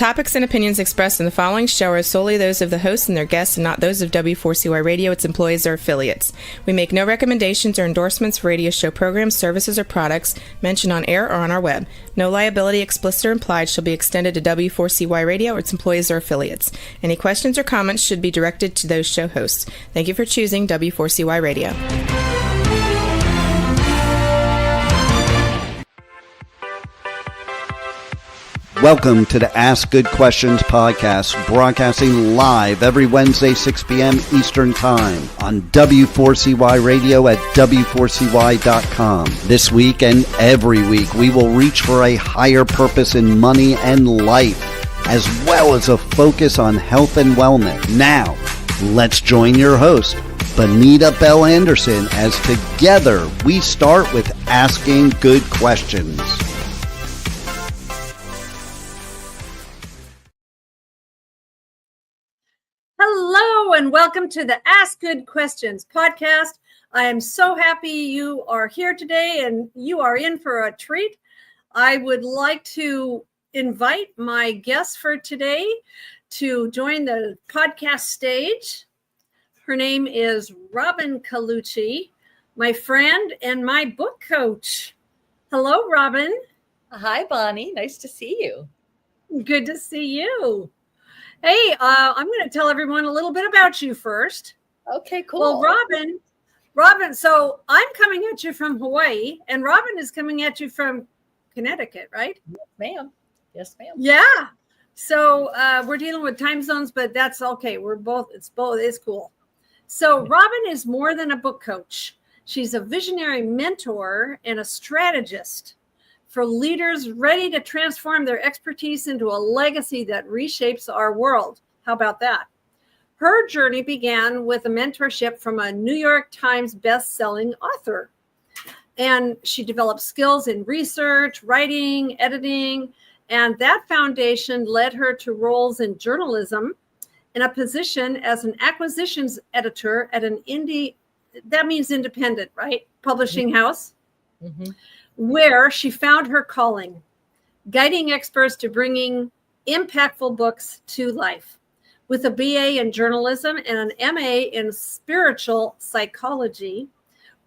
topics and opinions expressed in the following show are solely those of the hosts and their guests and not those of W4CY Radio, its employees, or affiliates. We make no recommendations or endorsements for radio show programs, services, or products mentioned on air or on our web. No liability, explicit or implied, shall be extended to W4CY Radio or its employees or affiliates. Any questions or comments should be directed to those show hosts. Thank you for choosing W4CY Radio. Welcome to the Ask Good Questions podcast, broadcasting live every Wednesday, 6 p.m. Eastern Time on W4CY Radio at W4CY.com. This week and every week, we will reach for a higher purpose in money and life, as well as a focus on health and wellness. Now, let's join your host, Bonita Bell-Andersen, as together we start with Asking Good Questions. Hello and welcome to the Ask Good Questions podcast. I am so happy you are here today and you are in for a treat. I would like to invite my guest for today to join the podcast stage. Her name is Robin Colucci, my friend and my book coach. Hello, Robin. Hi, Bonnie. Nice to see you. Good to see you. Hey, I'm going to tell everyone a little bit about you first. Okay, cool. Well, Robin, so I'm coming at you from Hawaii, and Robin is coming at you from Connecticut, right? Yes, ma'am. Yes, ma'am. Yeah. So we're dealing with time zones, but that's okay. It's cool. So Robin is more than a book coach. She's a visionary mentor and a strategist for leaders ready to transform their expertise into a legacy that reshapes our world. How about that? Her journey began with a mentorship from a New York Times best-selling author. And she developed skills in research, writing, editing, and that foundation led her to roles in journalism and a position as an acquisitions editor at an that means independent, right? Publishing house. Mm-hmm. Where she found her calling, guiding experts to bringing impactful books to life. With a BA in journalism and an MA in spiritual psychology,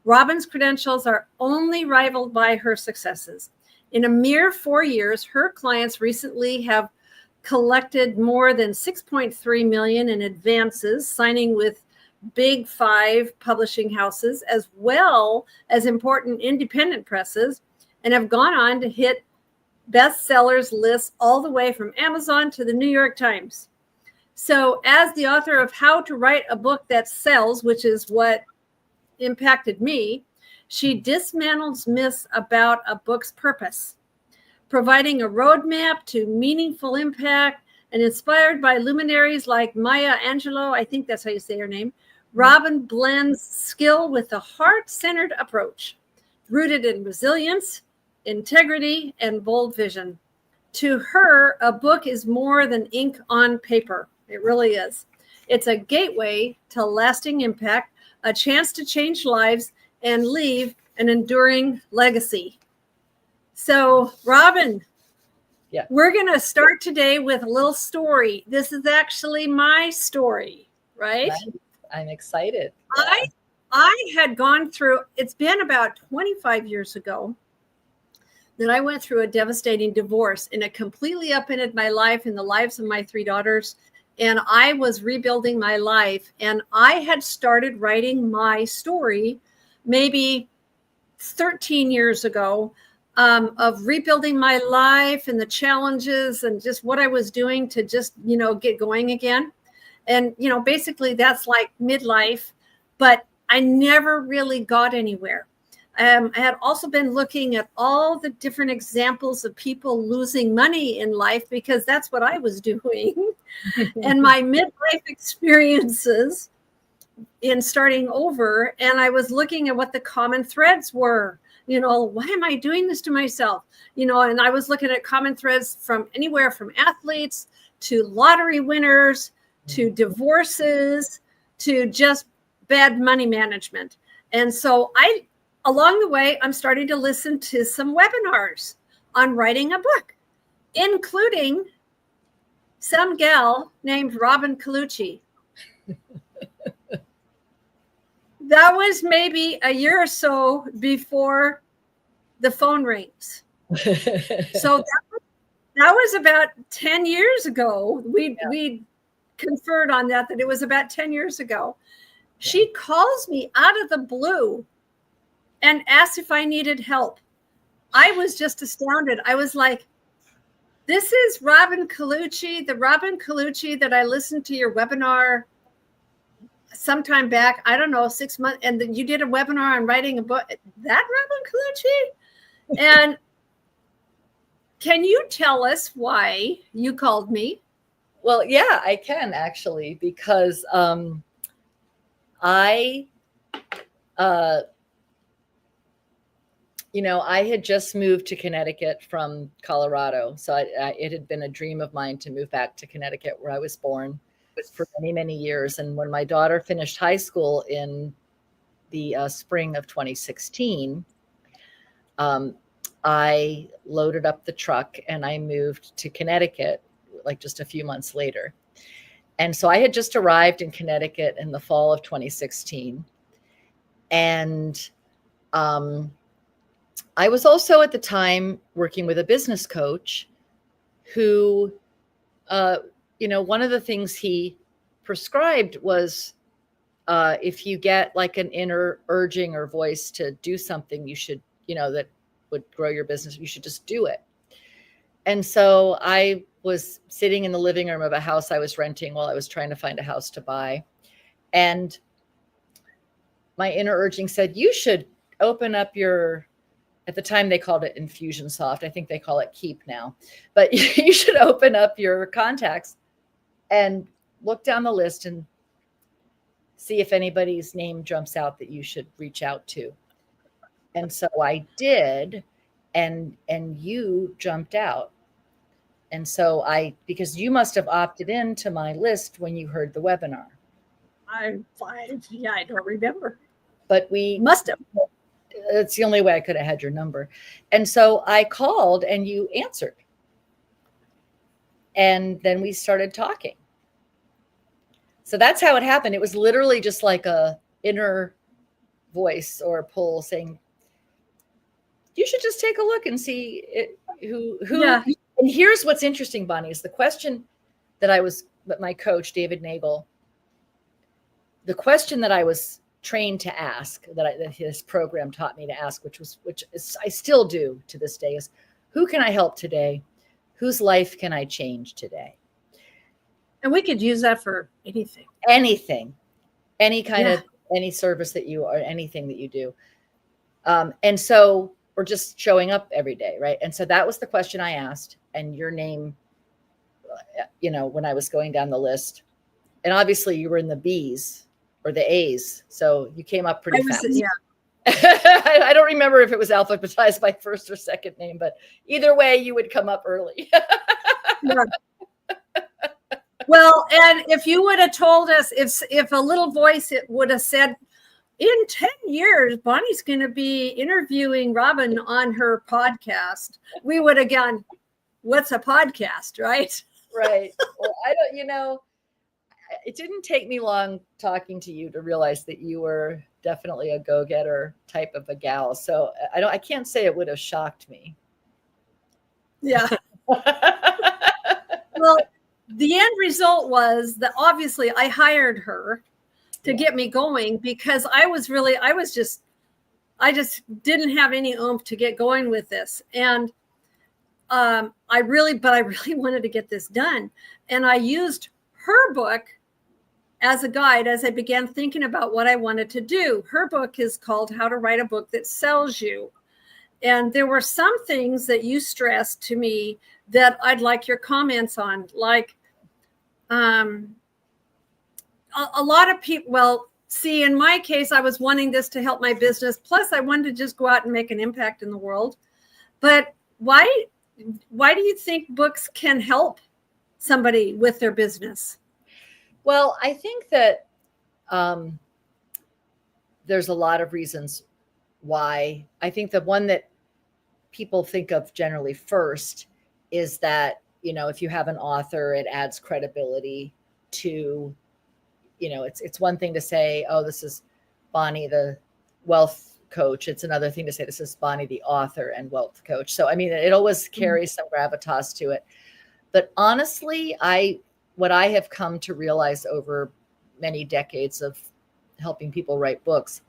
Robin's credentials are only rivaled by her successes. In a mere 4 years, her clients recently have collected more than $6.3 million in advances, signing with Big Five publishing houses, as well as important independent presses, and have gone on to hit bestsellers lists all the way from Amazon to the New York Times. So as the author of How to Write a Book That Sells, which is what impacted me, she dismantles myths about a book's purpose, providing a roadmap to meaningful impact, and inspired by luminaries like Maya Angelou, I think that's how you say her name, Robin blends skill with a heart-centered approach, rooted in resilience, integrity, and bold vision. To her, a book is more than ink on paper. It really is. It's a gateway to lasting impact, a chance to change lives, and leave an enduring legacy. So, Robin, We're going to start today with a little story. This is actually my story, right? I'm excited. I had gone through, it's been about 25 years ago that I went through a devastating divorce, and it completely upended my life and the lives of my 3 daughters. And I was rebuilding my life, and I had started writing my story maybe 13 years ago of rebuilding my life and the challenges and just what I was doing to just, get going again. And, basically that's like midlife, but I never really got anywhere. I had also been looking at all the different examples of people losing money in life because that's what I was doing. And my midlife experiences in starting over. And I was looking at what the common threads were. Why am I doing this to myself? And I was looking at common threads from anywhere from athletes to lottery winners, to divorces, to just bad money management. And so along the way, I'm starting to listen to some webinars on writing a book, including some gal named Robin Colucci. That was maybe a year or so before the phone rings. So that was about 10 years ago. We conferred on that it was about 10 years ago. Yeah. She calls me out of the blue and asked if I needed help. I was just astounded. I was like, this is Robin Colucci, the Robin Colucci that I listened to your webinar sometime back, I don't know, 6 months. And then you did a webinar on writing a book. That Robin Colucci? And can you tell us why you called me? Well, yeah, I can actually, because I had just moved to Connecticut from Colorado. So it had been a dream of mine to move back to Connecticut, where I was born, for many, many years. And when my daughter finished high school in the spring of 2016, I loaded up the truck and I moved to Connecticut, like just a few months later. And so I had just arrived in Connecticut in the fall of 2016. And I was also at the time working with a business coach who, one of the things he prescribed was if you get like an inner urging or voice to do something, you should, that would grow your business, you should just do it. And so I was sitting in the living room of a house I was renting while I was trying to find a house to buy. And my inner urging said, you should open up at the time they called it Infusionsoft. I think they call it Keep now. But you should open up your contacts and look down the list and see if anybody's name jumps out that you should reach out to. And so I did, and you jumped out. And so because you must have opted into my list when you heard the webinar. I don't remember. But we must have. It's the only way I could have had your number. And so I called and you answered. And then we started talking. So that's how it happened. It was literally just like a inner voice or a pull saying, you should just take a look and see who. Yeah. And here's what's interesting, Bonnie, is the question that my coach, David Nagel, the question that I was trained to ask, that his program taught me to ask, which is I still do to this day, is who can I help today? Whose life can I change today? And we could use that for anything. Any kind of, any service that you, or anything that you do. And so we're just showing up every day, right? And so that was the question I asked, and your name, when I was going down the list, and obviously you were in the B's or the A's, so you came up pretty fast. Yeah. I don't remember if it was alphabetized by first or second name, but either way, you would come up early. Yeah. Well, and if you would have told us, if a little voice it would have said, in 10 years, Bonnie's going to be interviewing Robin on her podcast, we would have gone, what's a podcast, right? Right. Well, it didn't take me long talking to you to realize that you were definitely a go-getter type of a gal. So I can't say it would have shocked me. Yeah. Well, the end result was that obviously I hired her to get me going, because I just didn't have any oomph to get going with this. And I really wanted to get this done. And I used her book as a guide as I began thinking about what I wanted to do. Her book is called How to Write a Book That Sells You. And there were some things that you stressed to me that I'd like your comments on, like a lot of people, well, see, in my case, I was wanting this to help my business. Plus, I wanted to just go out and make an impact in the world. But why do you think books can help somebody with their business? Well, I think that there's a lot of reasons why. I think the one that people think of generally first is that, if you have an author, it adds credibility to, it's one thing to say, oh, this is Bonnie, the wealth coach. It's another thing to say, this is Bonnie, the author and wealth coach. So, I mean, it always carries some gravitas to it. But honestly, what I have come to realize over many decades of helping people write books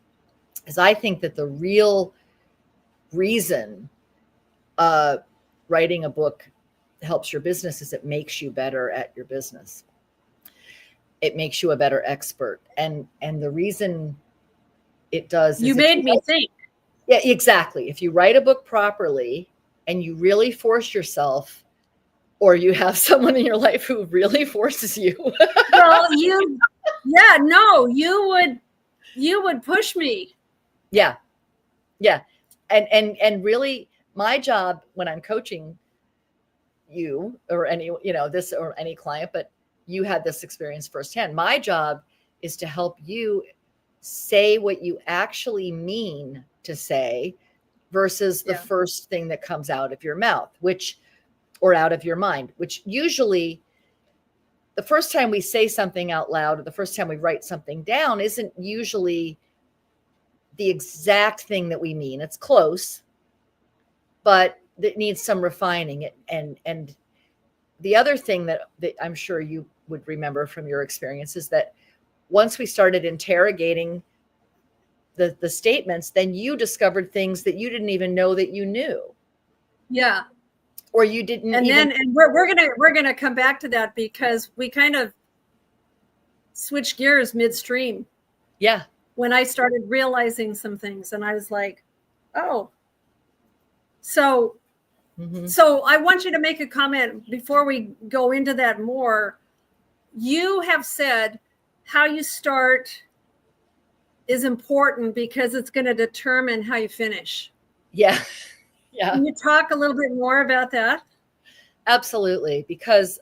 is I think that the real reason writing a book helps your business is it makes you better at your business. It makes you a better expert. And the reason it does you made me think. Yeah, exactly. If you write a book properly and you really force yourself, or you have someone in your life who really forces you. Well, you would push me. Yeah. Yeah. And really my job when I'm coaching you or any, this or any client, but you had this experience firsthand. My job is to help you say what you actually mean to say versus the first thing that comes out of your mouth, or out of your mind, which usually the first time we say something out loud or the first time we write something down isn't usually the exact thing that we mean. It's close, but it needs some refining. And the other thing that I'm sure you would remember from your experience is that once we started interrogating the statements, then you discovered things that you didn't even know that you knew. Yeah. Or you didn't. And we're gonna come back to that because we kind of switched gears midstream. Yeah. When I started realizing some things, and I was like, oh. So I want you to make a comment before we go into that more. You have said how you start is important because it's going to determine how you finish. Yeah. Yeah. Can you talk a little bit more about that? Absolutely. Because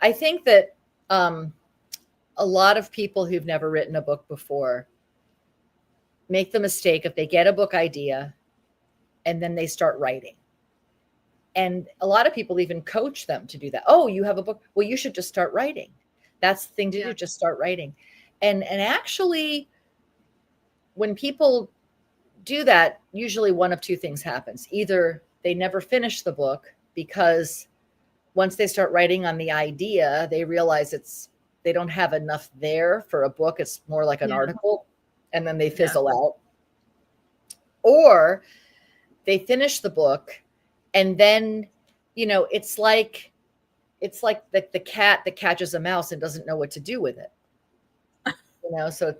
I think that a lot of people who've never written a book before make the mistake if they get a book idea and then they start writing. And a lot of people even coach them to do that. Oh, you have a book. Well, you should just start writing. That's the thing to do. Just start writing. And actually, when people do that, usually one of two things happens. Either they never finish the book because once they start writing on the idea, they realize they don't have enough there for a book. It's more like an article, and then they fizzle out. Or they finish the book, and then, it's like the cat that catches a mouse and doesn't know what to do with it. So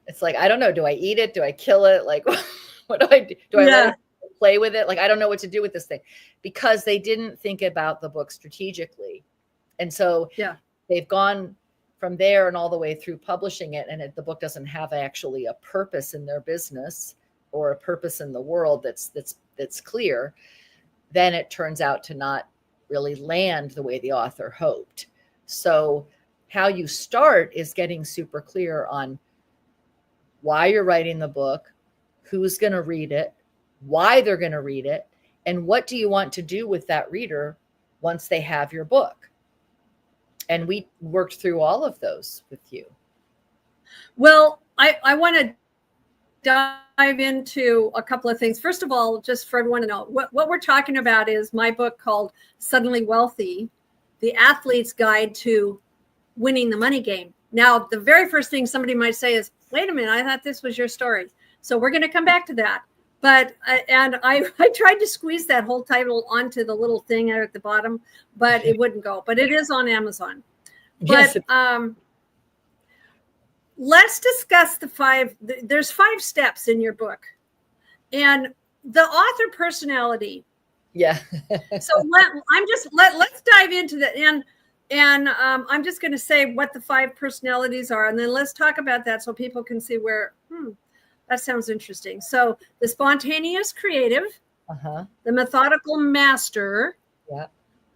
it's like, I don't know. Do I eat it? Do I kill it? Like, what do I do? Do I let it play with it? Like, I don't know what to do with this thing because they didn't think about the book strategically. And so they've gone from there and all the way through publishing it. And the book doesn't have actually a purpose in their business or a purpose in the world that's clear. Then it turns out to not really land the way the author hoped. So how you start is getting super clear on why you're writing the book, who's going to read it, why they're going to read it, and what do you want to do with that reader once they have your book. And we worked through all of those with you. Well, I want to dive into a couple of things. First of all, just for everyone to know, what we're talking about is my book called Suddenly Wealthy, The Athlete's Guide to Winning the Money Game. Now, the very first thing somebody might say is, wait a minute, I thought this was your story. So we're going to come back to that. But, I tried to squeeze that whole title onto the little thing at the bottom, but it wouldn't go. But it is on Amazon. Yes. But let's discuss there's 5 steps in your book. And the author personality. Yeah. So let's dive into that. And I'm just going to say what the 5 personalities are, and then let's talk about that so people can see where, that sounds interesting. So the spontaneous creative, the methodical master,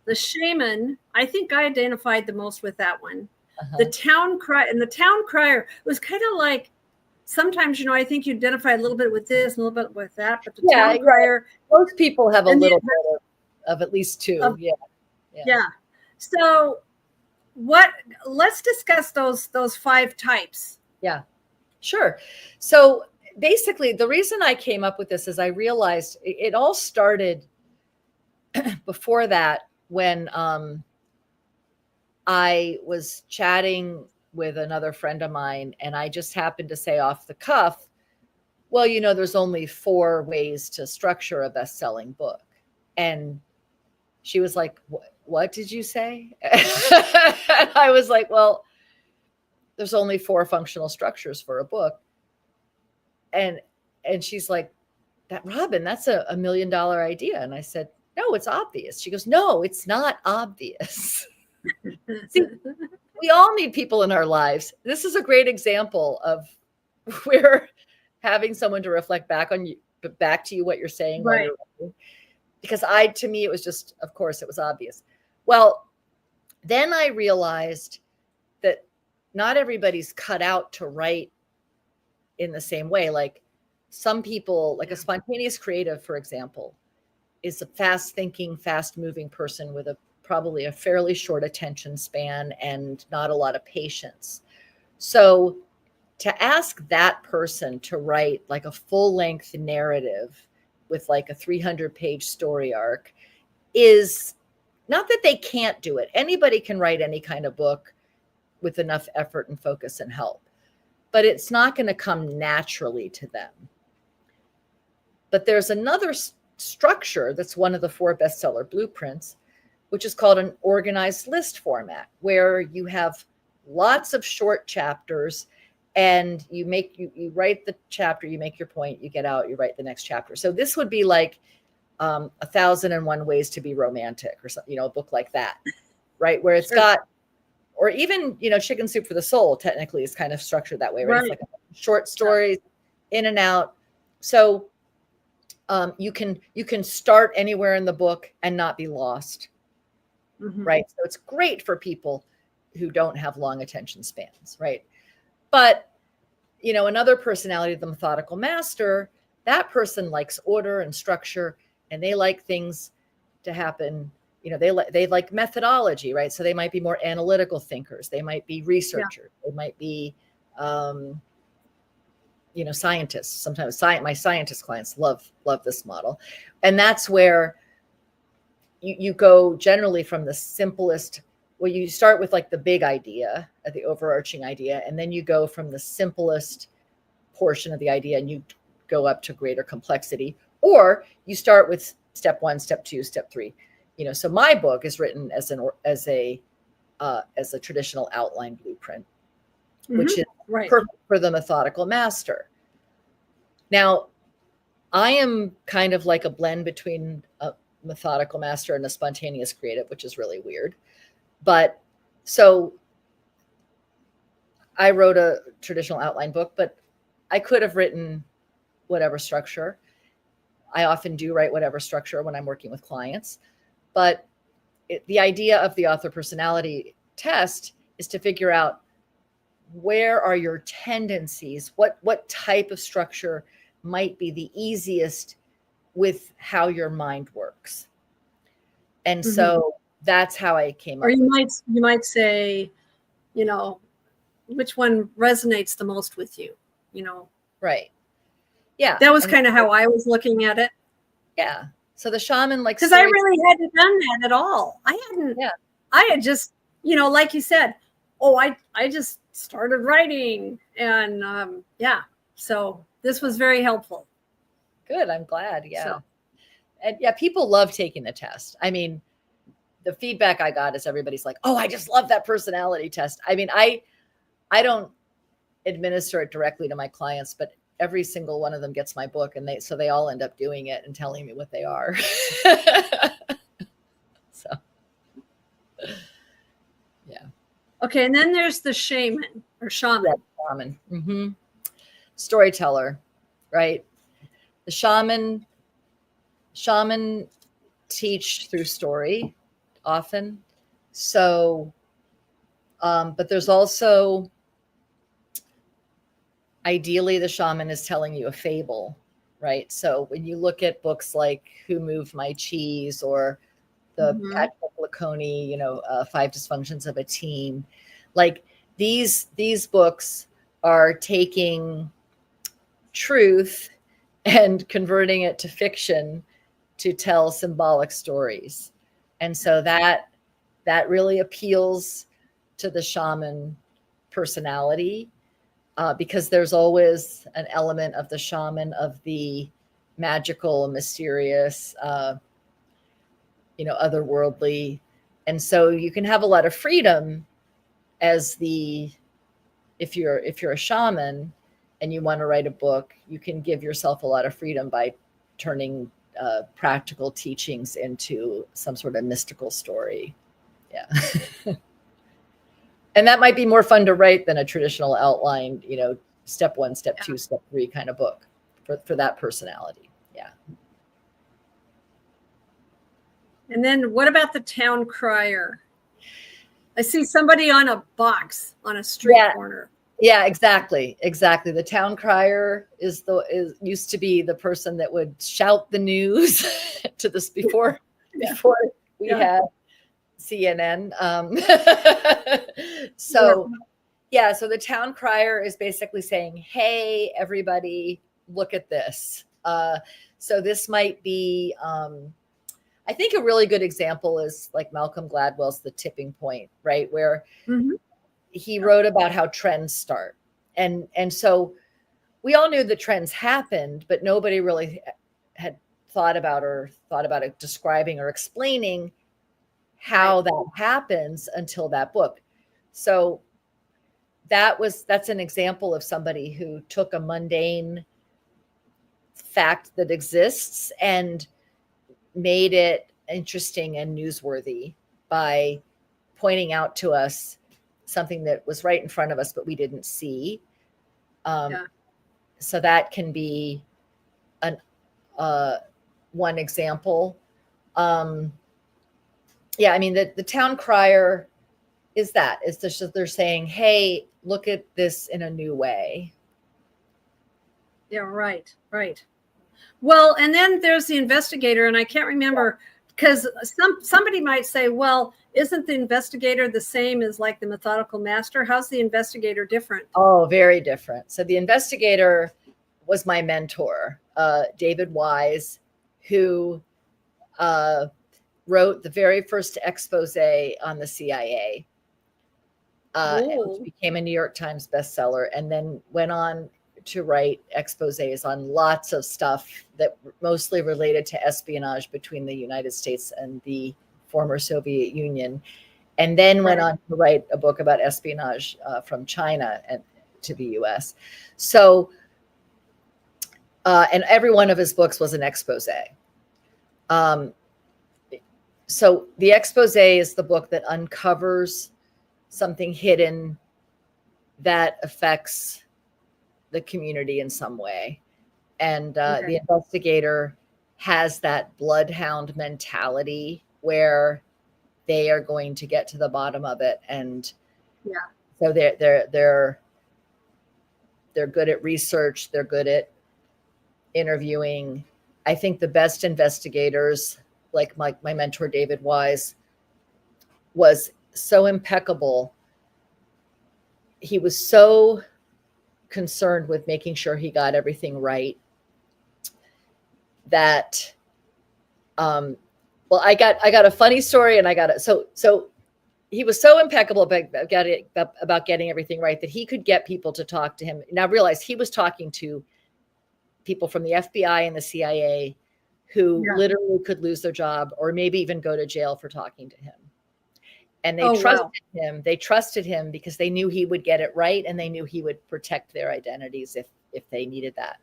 the shaman. I think I identified the most with that one. The town crier was kind of like, sometimes, I think you identify a little bit with this and a little bit with that, but the town crier. Most people have a little bit of at least two. Of- Yeah. Yeah. So let's discuss those 5 types. Yeah, sure. So basically, the reason I came up with this is I realized it all started before that when I was chatting with another friend of mine, and I just happened to say off the cuff, well, there's only 4 ways to structure a best-selling book. And she was like, what did you say? And I was like, well, there's only 4 functional structures for a book. And she's like, Robin, that's a $1 million idea. And I said, no, it's obvious. She goes, no, it's not obvious. See, we all need people in our lives. This is a great example of where having someone to reflect back on you, but back to you what you're saying. Right. While you're writing. Because to me, it was just, of course, it was obvious. Well, then I realized that not everybody's cut out to write in the same way. Like some people, like a spontaneous creative, for example, is a fast thinking, fast moving person with probably a fairly short attention span and not a lot of patience. So to ask that person to write like a full length narrative with like a 300-page story arc is not that they can't do it. Anybody can write any kind of book with enough effort and focus and help, but it's not going to come naturally to them. But there's another structure that's one of the 4 bestseller blueprints, which is called an organized list format, where you have lots of short chapters and you write the chapter, you make your point, you get out, you write the next chapter. So this would be like 1,001 Ways to Be Romantic or something, a book like that, right? Where it's got, or even, Chicken Soup for the Soul technically is kind of structured that way, right? It's like short stories in and out. So you can start anywhere in the book and not be lost, right? So it's great for people who don't have long attention spans, right? But, another personality, the methodical master, that person likes order and structure, and they like things to happen. They like methodology, right? So they might be more analytical thinkers. They might be researchers. They might be, scientists. Sometimes my scientist clients love this model. And that's where you go generally from the simplest. Well, you start with like the big idea, the overarching idea, and then you go from the simplest portion of the idea and you go up to greater complexity, or you start with step 1, step 2, step 3. So my book is written as a traditional outline blueprint, which is perfect for the methodical master. Now, I am kind of like a blend between a methodical master and a spontaneous creative, which is really weird. But so I wrote a traditional outline book, but I could have written whatever structure. I often do write whatever structure when I'm working with clients. But the idea of the author personality test is to figure out where are your tendencies, what type of structure might be the easiest with how your mind works. And so that's how I came up. Or you might say, which one resonates the most with you, Right. Yeah. That was kind of how I was looking at it. Yeah. So the shaman, like, because I really hadn't done that at all. I hadn't. Yeah. I had just, like you said, I just started writing, and so this was very helpful. Good. I'm glad. Yeah. So. And yeah, people love taking the test. I mean, the feedback I got is everybody's like, oh, I just love that personality test. I mean, I don't administer it directly to my clients, but every single one of them gets my book, and they all end up doing it and telling me what they are. So, yeah. Okay. And then there's the shaman or shaman. Yeah, shaman. Mm-hmm. Storyteller, right? The shaman teach through story often. So, but there's also, ideally, the shaman is telling you a fable, right? So when you look at books like Who Moved My Cheese or Patrick Laconi, 5 Dysfunctions of a Team. Like these books are taking truth and converting it to fiction to tell symbolic stories. And so that really appeals to the shaman personality, because there's always an element of the shaman, of the magical, mysterious, otherworldly. And so you can have a lot of freedom if you're a shaman and you want to write a book, you can give yourself a lot of freedom by turning practical teachings into some sort of mystical story. Yeah. And that might be more fun to write than a traditional outlined, step 1, step 2, step 3 kind of book for that personality. Yeah. And then what about the town crier? I see somebody on a box on a street corner. Yeah, exactly. The town crier used to be the person that would shout the news to this before we had CNN. So the town crier is basically saying, "Hey, everybody, look at this." So this might be, I think a really good example is like Malcolm Gladwell's The Tipping Point, right? Where he wrote about how trends start. And so we all knew the trends happened, but nobody really had thought about it describing or explaining how that happens until that book. So that's an example of somebody who took a mundane fact that exists and made it interesting and newsworthy by pointing out to us something that was right in front of us, but we didn't see. So that can be one example. The town crier is just they're saying, "Hey, look at this in a new way." Yeah, right. Well, and then there's the investigator, and I can't remember, because somebody might say, well, isn't the investigator the same as like the methodical master? How's the investigator different? Oh, very different. So the investigator was my mentor, David Wise, who wrote the very first expose on the CIA, which became a New York Times bestseller, and then went on to write exposés on lots of stuff that mostly related to espionage between the United States and the former Soviet Union, and then went on to write a book about espionage from China and to the US. So, and every one of his books was an expose. So the expose is the book that uncovers something hidden that affects the community in some way. And the investigator has that bloodhound mentality where they are going to get to the bottom of it. And so they're good at research. They're good at interviewing. I think the best investigators, like my mentor, David Wise, was so impeccable. He was so concerned with making sure he got everything right that I got a funny story, and I got it. So he was so impeccable about getting everything right that he could get people to talk to him. Now realize he was talking to people from the FBI and the CIA who literally could lose their job or maybe even go to jail for talking to him. And they trusted him. They trusted him because they knew he would get it right, and they knew he would protect their identities if they needed that.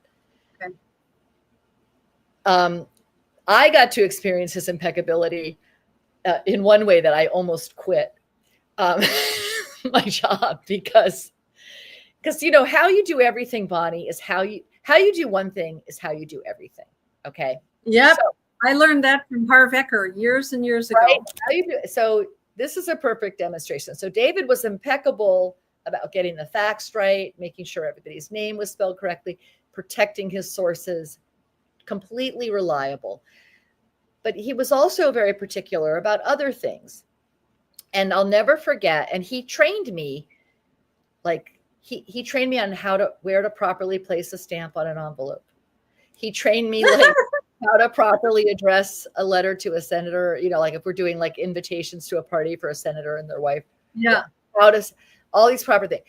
Okay. I got to experience his impeccability in one way that I almost quit my job because how you do everything, Bonnie, is how you do one thing is how you do everything. Okay. Yep. So, I learned that from Harv Eker years and years ago. Right? How you do it. So this is a perfect demonstration. So David was impeccable about getting the facts right, making sure everybody's name was spelled correctly, protecting his sources, completely reliable. but he was also very particular about other things. And I'll never forget. And he trained me, like he trained me on where to properly place a stamp on an envelope. He trained me like how to properly address a letter to a senator, like if we're doing like invitations to a party for a senator and their wife. Yeah. How to, all these proper things.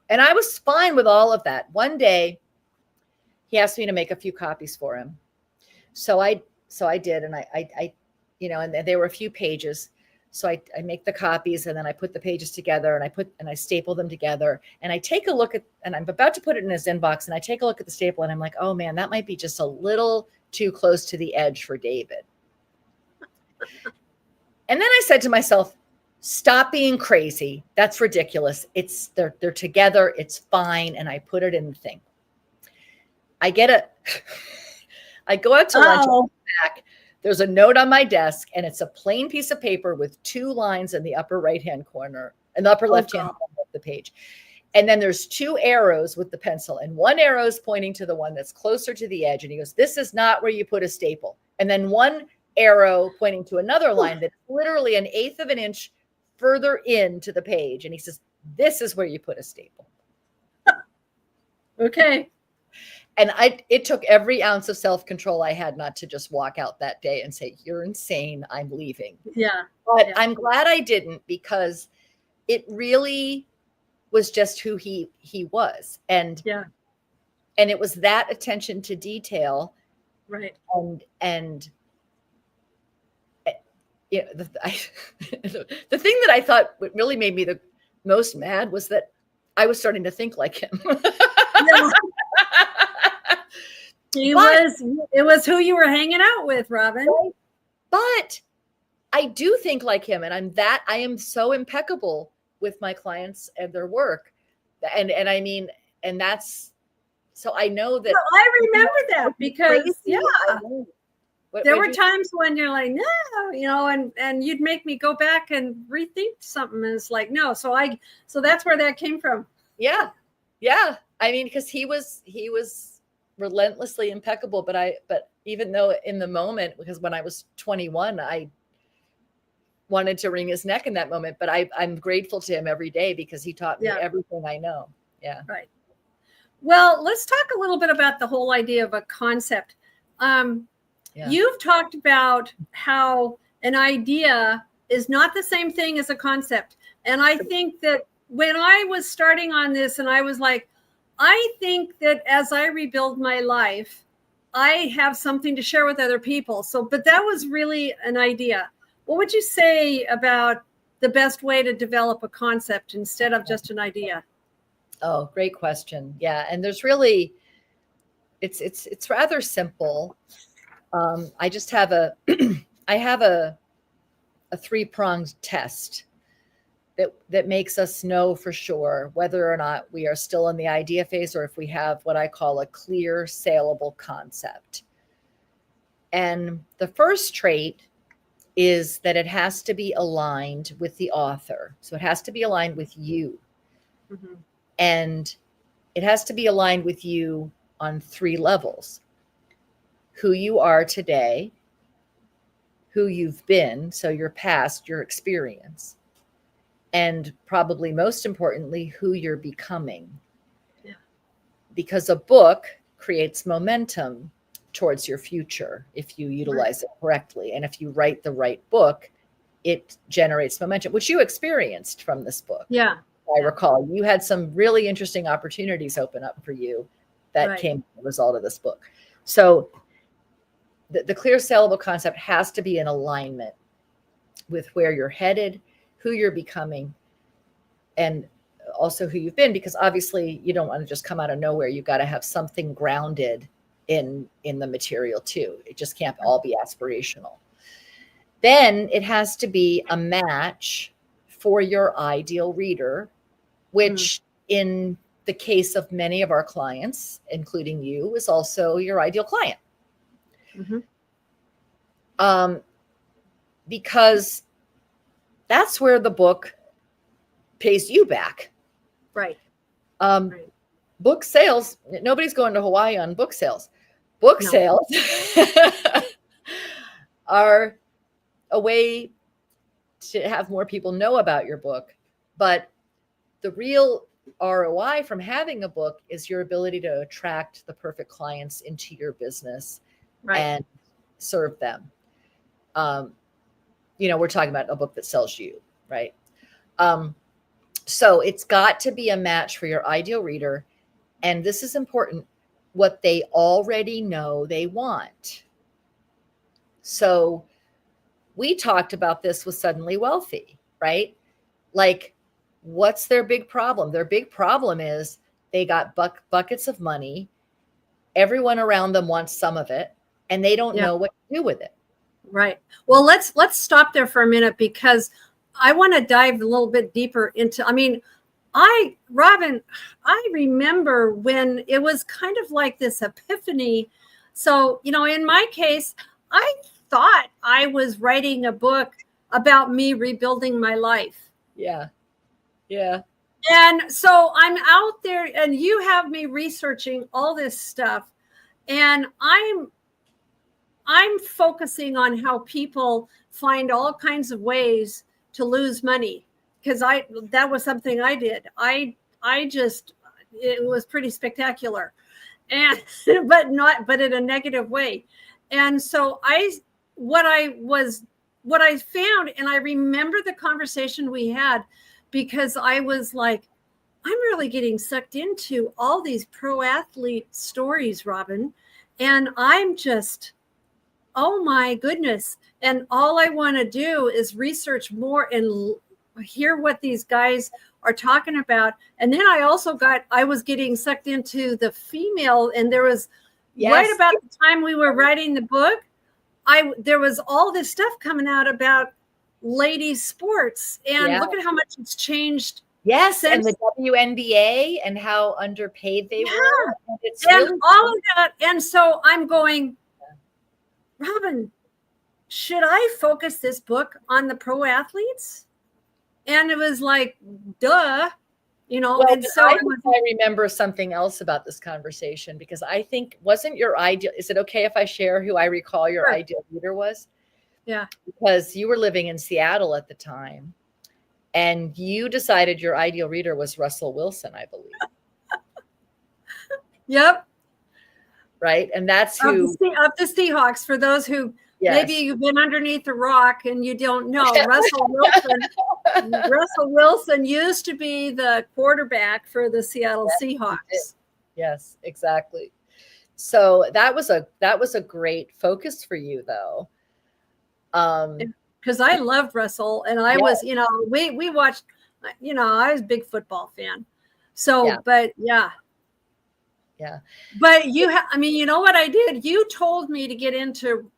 And I was fine with all of that. One day he asked me to make a few copies for him. So I did. And I and there were a few pages. So I make the copies and then I put the pages together and I staple them together and I take a look at, and I'm about to put it in his inbox and I take a look at the staple and I'm like, oh man, that might be just a little too close to the edge for David. And then I said to myself, stop being crazy. That's ridiculous. They're together. It's fine. And I put it in the thing. I go out to lunch back. There's a note on my desk and it's a plain piece of paper with 2 lines in the upper right-hand corner and the upper left-hand corner of the page. And then there's 2 arrows with the pencil and 1 arrow is pointing to the one that's closer to the edge. And he goes, this is not where you put a staple. And then 1 arrow pointing to another line that's literally 1/8 of an inch further into the page. And he says, this is where you put a staple. Okay. And it took every ounce of self-control I had not to just walk out that day and say, you're insane, I'm leaving. Yeah. But I'm glad I didn't, because it really was just who he was. And it was that attention to detail. Right. And the thing that I thought really made me the most mad was that I was starting to think like him. Yeah. It was who you were hanging out with, Robin. But I do think like him, and I am so impeccable with my clients and their work. And I mean, and that's, so I know that. Well, I remember that because there were times when you're like, no, and you'd make me go back and rethink something. And it's like, no. So that's where that came from. Yeah. Yeah. I mean, because he was relentlessly impeccable, but even though in the moment, because when I was 21, I wanted to wring his neck in that moment, but I'm grateful to him every day because he taught me everything I know. Yeah. Right. Well, let's talk a little bit about the whole idea of a concept. You've talked about how an idea is not the same thing as a concept. And I think that when I was starting on this and I was like, I think that as I rebuild my life, I have something to share with other people. But that was really an idea. What would you say about the best way to develop a concept instead of just an idea? Oh, great question. Yeah. And there's really, it's rather simple. I just have a 3-pronged test that makes us know for sure whether or not we are still in the idea phase or if we have what I call a clear, saleable concept. And the first trait is that it has to be aligned with the author. So it has to be aligned with you. Mm-hmm. And it has to be aligned with you on 3 levels. Who you are today, who you've been, so your past, your experience, and probably most importantly, who you're becoming. Yeah. Because a book creates momentum towards your future if you utilize it correctly. And if you write the right book, it generates momentum, which you experienced from this book. Yeah. I recall you had some really interesting opportunities open up for you that came as a result of this book. So the clear saleable concept has to be in alignment with where you're headed, who you're becoming, and also who you've been, because obviously you don't want to just come out of nowhere. You've got to have something grounded in the material too. It just can't all be aspirational. Then it has to be a match for your ideal reader, which in the case of many of our clients, including you, is also your ideal client. Mm-hmm. Because that's where the book pays you back. Right. Book sales, nobody's going to Hawaii on book sales. Book sales are a way to have more people know about your book. But the real ROI from having a book is your ability to attract the perfect clients into your business and serve them. We're talking about a book that sells you, right? So it's got to be a match for your ideal reader. And this is important, what they already know they want. So we talked about this with Suddenly Wealthy, right? Like, what's their big problem? Their big problem is they got buckets of money. Everyone around them wants some of it, and they don't know what to do with it. Right. Well, let's stop there for a minute, because I want to dive a little bit deeper into, Robin, I remember when it was kind of like this epiphany. So, in my case, I thought I was writing a book about me rebuilding my life. Yeah. Yeah. And so I'm out there, and you have me researching all this stuff, and I'm focusing on how people find all kinds of ways to lose money, because that was something I did. I just, it was pretty spectacular, and but in a negative way. And so what I found, and I remember the conversation we had, because I was like, I'm really getting sucked into all these pro athlete stories, Robin, and I'm just, oh my goodness. And all I want to do is research more and hear what these guys are talking about. And then I was getting sucked into the female, and there was right about the time we were writing the book, there was all this stuff coming out about ladies sports, and look at how much it's changed. Yes, and the WNBA and how underpaid they were. It's really all of that. And so I'm going, Robin, should I focus this book on the pro athletes? And it was like, duh, Well, and so I remember something else about this conversation, because I think, wasn't your ideal, is it okay if I share who I recall your ideal reader was? Yeah. Because you were living in Seattle at the time, and you decided your ideal reader was Russell Wilson, I believe. Yep. Right. And that's who of the Seahawks, for those who maybe you've been underneath a rock and you don't know. Russell Wilson used to be the quarterback for the Seattle Seahawks. Yes, exactly. So that was a great focus for you, though. Because I loved Russell, and I was, we watched, I was a big football fan. So, but yeah. But you know what I did? You told me to get into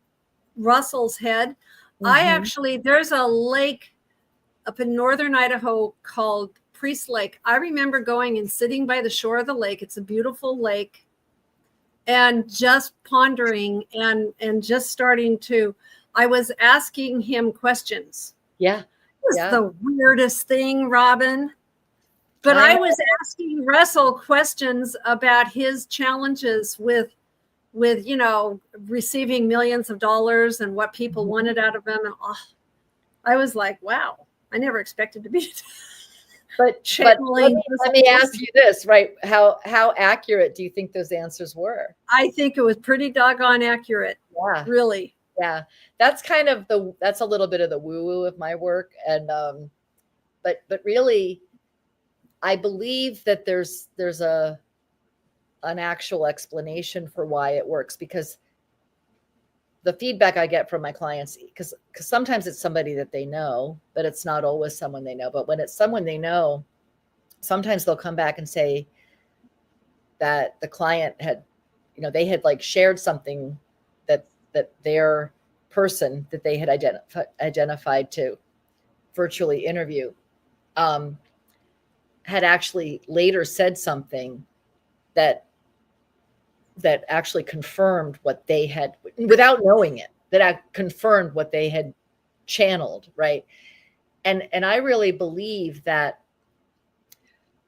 Russell's head. Mm-hmm. There's a lake up in northern Idaho called Priest Lake. I remember going and sitting by the shore of the lake. It's a beautiful lake, and just pondering and just starting to, I was asking him questions. Yeah. It was the weirdest thing, Robin. But I was asking Russell questions about his challenges with receiving millions of dollars and what people wanted out of him. And I was like, wow, I never expected to be. But let me ask you this, right? How accurate do you think those answers were? I think it was pretty doggone accurate. Yeah. Really. Yeah. That's that's a little bit of the woo-woo of my work. And but really, I believe that there's an actual explanation for why it works, because the feedback I get from my clients, because sometimes it's somebody that they know, but it's not always someone they know. But when it's someone they know, sometimes they'll come back and say that the client had, they had like shared something that their person that they had identified to virtually interview had actually later said something that actually confirmed what they had, without knowing it, that confirmed what they had channeled, right? And I really believe that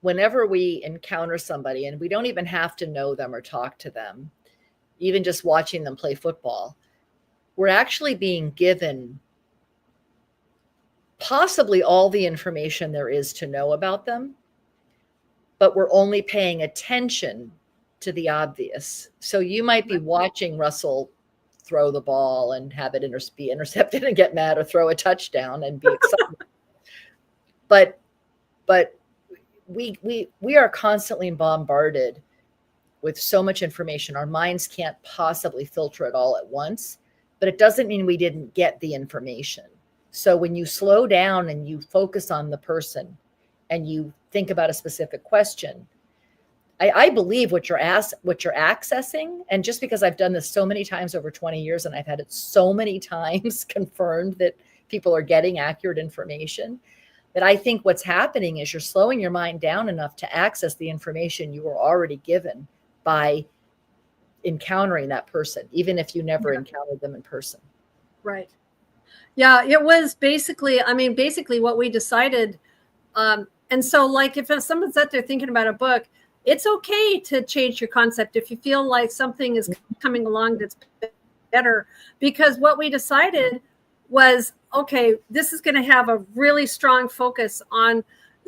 whenever we encounter somebody, and we don't even have to know them or talk to them, even just watching them play football, we're actually being given possibly all the information there is to know about them, but we're only paying attention to the obvious. So you might be watching Russell throw the ball and have it be intercepted and get mad, or throw a touchdown and be excited. but we are constantly bombarded with so much information. Our minds can't possibly filter it all at once, but it doesn't mean we didn't get the information. So when you slow down and you focus on the person and you think about a specific question, I believe what you're accessing, and just because I've done this so many times over 20 years and I've had it so many times confirmed that people are getting accurate information, that I think what's happening is you're slowing your mind down enough to access the information you were already given by encountering that person, even if you never encountered them in person. Right. Yeah, it was basically what we decided. And so like if someone's out there thinking about a book, it's okay to change your concept if you feel like something is coming along that's better, because what we decided was, okay, this is going to have a really strong focus on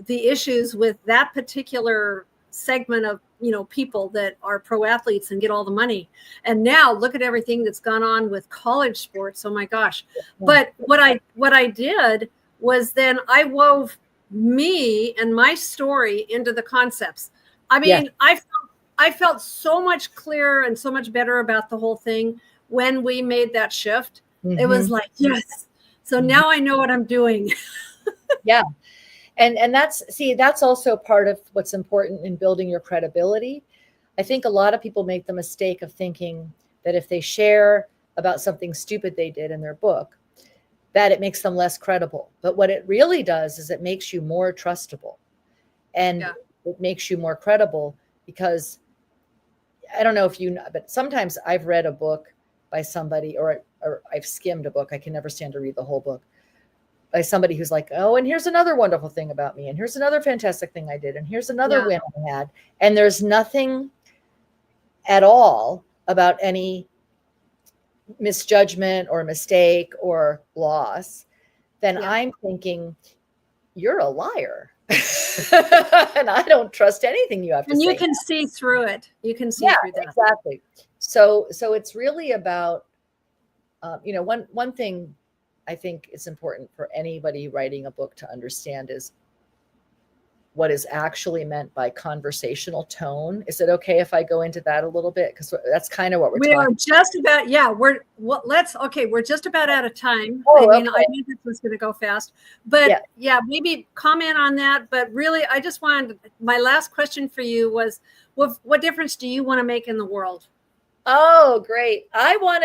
the issues with that particular segment of, people that are pro athletes and get all the money. And now look at everything that's gone on with college sports. Oh my gosh. But what I did was then I wove me and my story into the concepts. I mean, I felt so much clearer and so much better about the whole thing when we made that shift. Mm-hmm. It was like, yes. So now I know what I'm doing. Yeah. And that's also part of what's important in building your credibility. I think a lot of people make the mistake of thinking that if they share about something stupid they did in their book, that it makes them less credible. But what it really does is it makes you more trustable. And it makes you more credible, because I don't know if you know, but sometimes I've read a book by somebody, or I've skimmed a book. I can never stand to read the whole book, by somebody who's like, oh, and here's another wonderful thing about me, and here's another fantastic thing I did, and here's another win I had. And there's nothing at all about any misjudgment or mistake or loss. Then I'm thinking, you're a liar. And I don't trust anything you have to say. And you can see through it. You can see through that. Exactly. So it's really about, one thing I think it's important for anybody writing a book to understand is what is actually meant by conversational tone. Is it okay if I go into that a little bit? Because that's kind of what we're talking about. We're just about, we're just about out of time. I knew this was going to go fast, but maybe comment on that. But really, I just wanted, my last question for you was, what difference do you want to make in the world? Oh, great. I want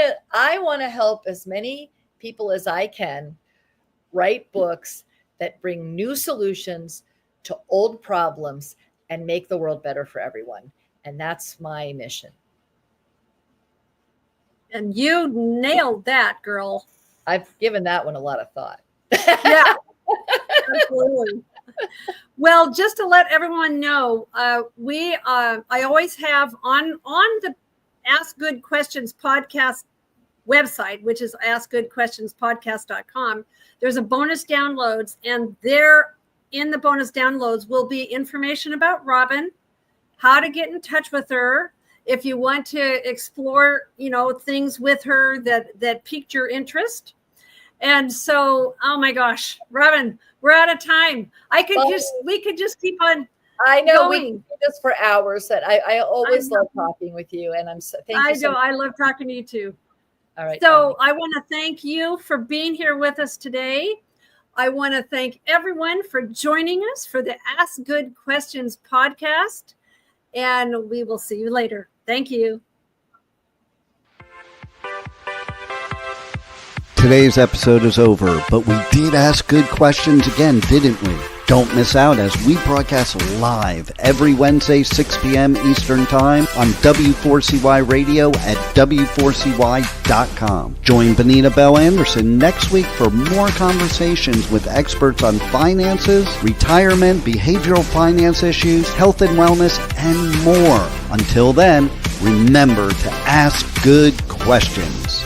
to help as many people as I can write books that bring new solutions to old problems and make the world better for everyone. And that's my mission. And you nailed that, girl. I've given that one a lot of thought. Yeah, absolutely. Well, just to let everyone know, I always have on the Ask Good Questions podcast website, which is askgoodquestionspodcast.com. There's a bonus downloads, and there in the bonus downloads will be information about Robin, how to get in touch with her, if you want to explore, things with her that piqued your interest. And so, oh my gosh, Robin, we're out of time. We could just keep on. I know going. We can do this for hours. That I always love talking with you, and I love talking to you too. All right. So I want to thank you for being here with us today. I want to thank everyone for joining us for the Ask Good Questions podcast, and we will see you later. Thank you. Today's episode is over, but we did ask good questions again, didn't we? Don't miss out as we broadcast live every Wednesday, 6 p.m. Eastern Time on W4CY Radio at W4CY.com. Join Benita Bell-Andersen next week for more conversations with experts on finances, retirement, behavioral finance issues, health and wellness, and more. Until then, remember to ask good questions.